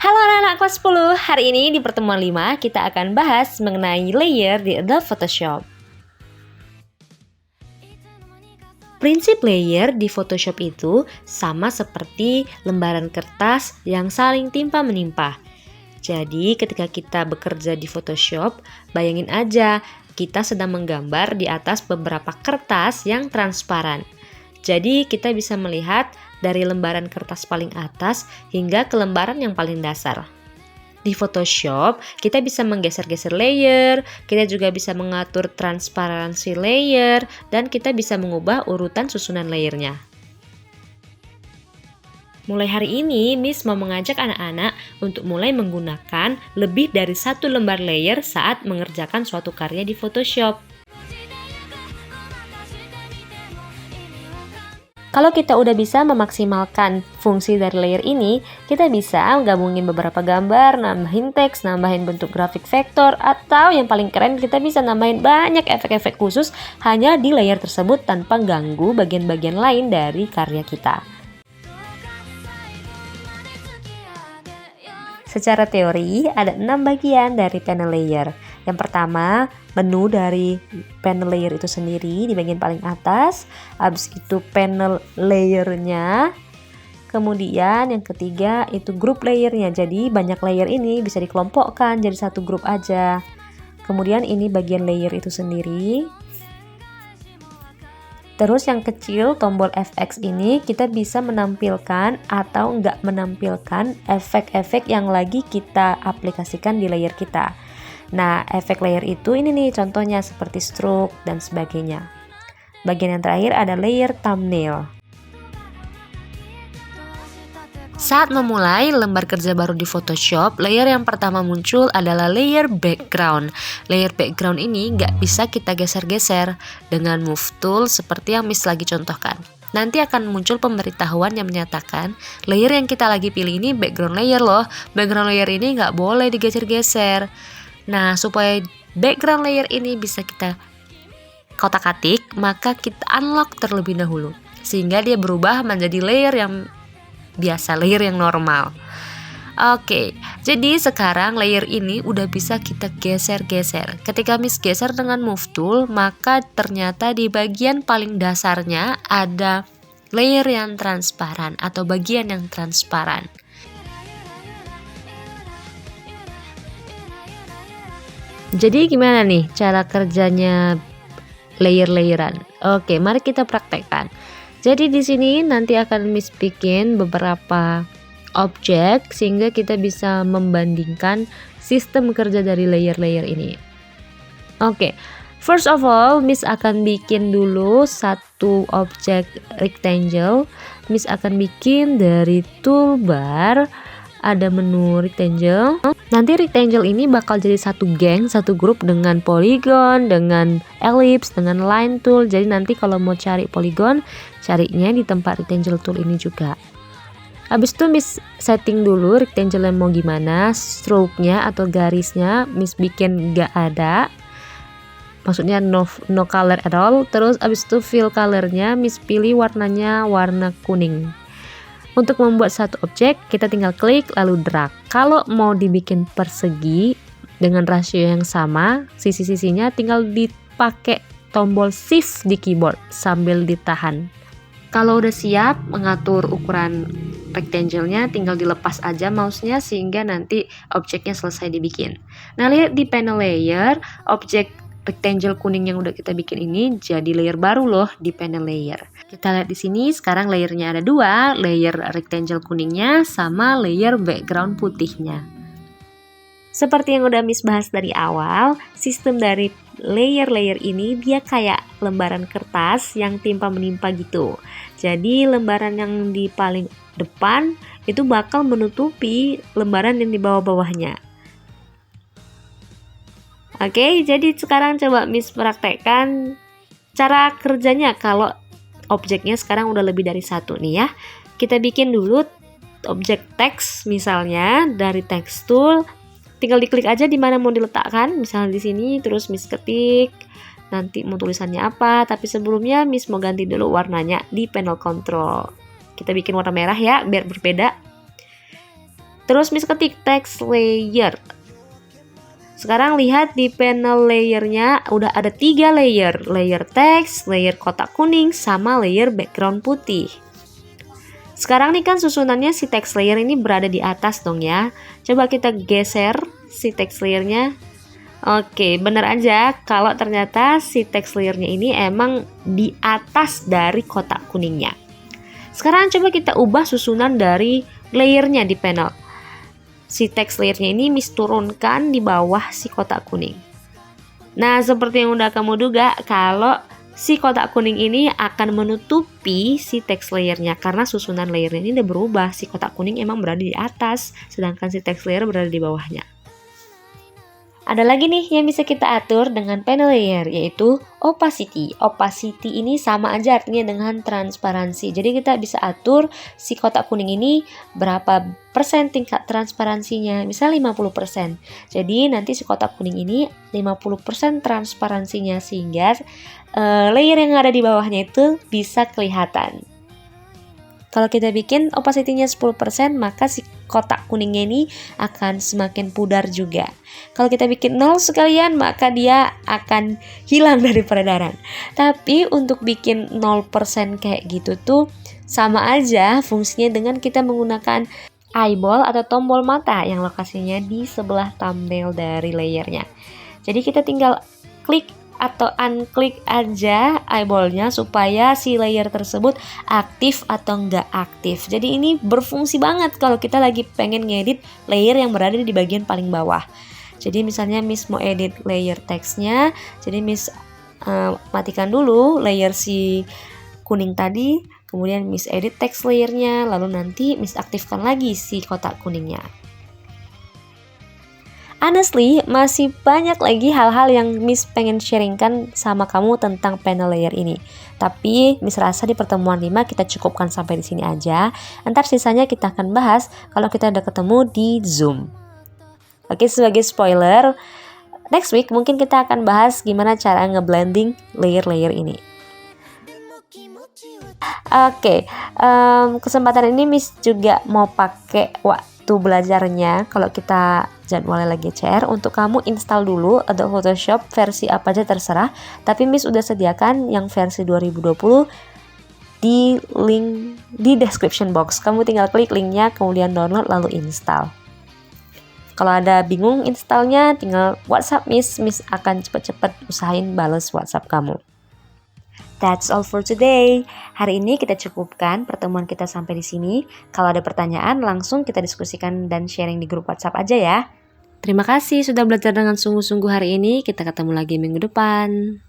Halo anak-anak kelas 10, hari ini di pertemuan 5 kita akan bahas mengenai layer di Adobe Photoshop. Prinsip layer di Photoshop itu sama seperti lembaran kertas yang saling timpa-menimpa. Jadi ketika kita bekerja di Photoshop, bayangin aja kita sedang menggambar di atas beberapa kertas yang transparan. Jadi kita bisa melihat dari lembaran kertas paling atas hingga ke lembaran yang paling dasar. Di Photoshop, kita bisa menggeser-geser layer, kita juga bisa mengatur transparansi layer, dan kita bisa mengubah urutan susunan layernya. Mulai hari ini, Miss mau mengajak anak-anak untuk mulai menggunakan lebih dari satu lembar layer saat mengerjakan suatu karya di Photoshop. Kalau kita udah bisa memaksimalkan fungsi dari layer ini, kita bisa gabungin beberapa gambar, nambahin teks, nambahin bentuk grafik vektor, atau yang paling keren kita bisa nambahin banyak efek-efek khusus hanya di layer tersebut tanpa ganggu bagian-bagian lain dari karya kita. Secara teori, ada 6 bagian dari panel layer. Yang pertama, menu dari panel layer itu sendiri di bagian paling atas. Habis itu panel layernya. Kemudian yang ketiga itu group layernya. Jadi banyak layer ini bisa dikelompokkan jadi satu grup aja. Kemudian ini bagian layer itu sendiri. Terus yang kecil, tombol FX ini kita bisa menampilkan atau nggak menampilkan efek-efek yang lagi kita aplikasikan di layer kita. Nah, efek layer itu ini nih contohnya seperti stroke dan sebagainya. Bagian yang terakhir ada layer thumbnail. Saat memulai lembar kerja baru di Photoshop, layer yang pertama muncul adalah layer background. Layer background ini nggak bisa kita geser-geser dengan move tool seperti yang Miss lagi contohkan. Nanti akan muncul pemberitahuan yang menyatakan layer yang kita lagi pilih ini background layer loh. Background layer ini nggak boleh digeser-geser. Nah, supaya background layer ini bisa kita kotak-atik, maka kita unlock terlebih dahulu. Sehingga dia berubah menjadi layer yang biasa, layer yang normal. Oke, jadi sekarang layer ini udah bisa kita geser-geser. Ketika Miss geser dengan move tool, maka ternyata di bagian paling dasarnya ada layer yang transparan atau bagian yang transparan. Jadi gimana nih cara kerjanya layer-layeran? Oke, mari kita praktekkan. Jadi di sini nanti akan Miss bikin beberapa objek sehingga kita bisa membandingkan sistem kerja dari layer-layer ini. Oke, first of all Miss akan bikin dulu satu objek rectangle. Miss akan bikin dari toolbar, ada menu rectangle. Nanti rectangle ini bakal jadi satu geng, satu grup dengan polygon, dengan ellipse, dengan line tool. Jadi nanti kalau mau cari polygon, carinya di tempat rectangle tool ini juga. Habis itu Miss setting dulu rectangle yang mau gimana, stroke-nya atau garisnya Miss bikin nggak ada. Maksudnya no color at all. Terus habis itu fill color-nya Miss pilih warnanya warna kuning. Untuk membuat satu objek, kita tinggal klik lalu drag. Kalau mau dibikin persegi dengan rasio yang sama, sisi-sisinya tinggal dipakai tombol shift di keyboard sambil ditahan. Kalau udah siap mengatur ukuran rectangle-nya, tinggal dilepas aja mouse-nya sehingga nanti objeknya selesai dibikin. Nah, lihat di panel layer, objek rectangle kuning yang udah kita bikin ini jadi layer baru loh di panel layer. Kita lihat di sini sekarang layernya ada dua, layer rectangle kuningnya sama layer background putihnya. Seperti yang udah Miss bahas dari awal, sistem dari layer-layer ini dia kayak lembaran kertas yang timpa-menimpa gitu. Jadi lembaran yang di paling depan itu bakal menutupi lembaran yang di bawah-bawahnya. Oke, jadi sekarang coba Miss praktekkan cara kerjanya kalau objeknya sekarang udah lebih dari satu nih ya. Kita bikin dulu objek teks misalnya dari text tool. Tinggal diklik aja di mana mau diletakkan, misalnya di sini, terus Miss ketik. Nanti mau tulisannya apa, tapi sebelumnya Miss mau ganti dulu warnanya di panel control. Kita bikin warna merah ya, biar berbeda. Terus Miss ketik text layer. Sekarang lihat di panel layernya udah ada 3 layer. Layer text, layer kotak kuning, sama layer background putih. Sekarang nih kan susunannya si text layer ini berada di atas dong ya. Coba kita geser si text layernya. Oke, bener aja kalau ternyata si text layernya ini emang di atas dari kotak kuningnya. Sekarang coba kita ubah susunan dari layernya di panel. Si text layernya ini Miss turunkan di bawah si kotak kuning. Nah, seperti yang udah kamu duga, kalau si kotak kuning ini akan menutupi si text layernya karena susunan layernya ini udah berubah. Si kotak kuning emang berada di atas, sedangkan si text layer berada di bawahnya. Ada lagi nih yang bisa kita atur dengan panel layer, yaitu opacity. Opacity ini sama aja artinya dengan transparansi. Jadi kita bisa atur si kotak kuning ini berapa persen tingkat transparansinya. Misal 50%. Jadi nanti si kotak kuning ini 50% transparansinya, sehingga layer yang ada di bawahnya itu bisa kelihatan. Kalau kita bikin opacity-nya 10%, maka si kotak kuningnya ini akan semakin pudar juga. Kalau kita bikin 0 sekalian, maka dia akan hilang dari peredaran. Tapi untuk bikin 0% kayak gitu tuh sama aja fungsinya dengan kita menggunakan eyeball atau tombol mata yang lokasinya di sebelah thumbnail dari layernya. Jadi kita tinggal klik atau unklik aja eyeballnya supaya si layer tersebut aktif atau enggak aktif. Jadi ini berfungsi banget kalau kita lagi pengen ngedit layer yang berada di bagian paling bawah. Jadi misalnya Miss mau edit layer teksnya, jadi Miss matikan dulu layer si kuning tadi, kemudian Miss edit text layernya, lalu nanti Miss aktifkan lagi si kotak kuningnya. Honestly, masih banyak lagi hal-hal yang Miss pengen sharingkan sama kamu tentang panel layer ini. Tapi Miss rasa di pertemuan 5 kita cukupkan sampai di sini aja. Ntar sisanya kita akan bahas kalau kita udah ketemu di Zoom. Oke, sebagai spoiler, next week mungkin kita akan bahas gimana cara ngeblending layer-layer ini. Oke, kesempatan ini Miss juga mau pakai waktu belajarnya kalau kita jadwalnya lagi CR untuk kamu install dulu Adobe Photoshop versi apa aja terserah, tapi Miss udah sediakan yang versi 2020 di link di description box. Kamu tinggal klik linknya, kemudian download lalu install. Kalau ada bingung installnya, tinggal WhatsApp Miss akan cepet-cepet usahain bales WhatsApp kamu. That's all for today. Hari ini kita cukupkan pertemuan kita sampai di sini. Kalau ada pertanyaan, langsung kita diskusikan dan sharing di grup WhatsApp aja ya. Terima kasih sudah belajar dengan sungguh-sungguh hari ini. Kita ketemu lagi minggu depan.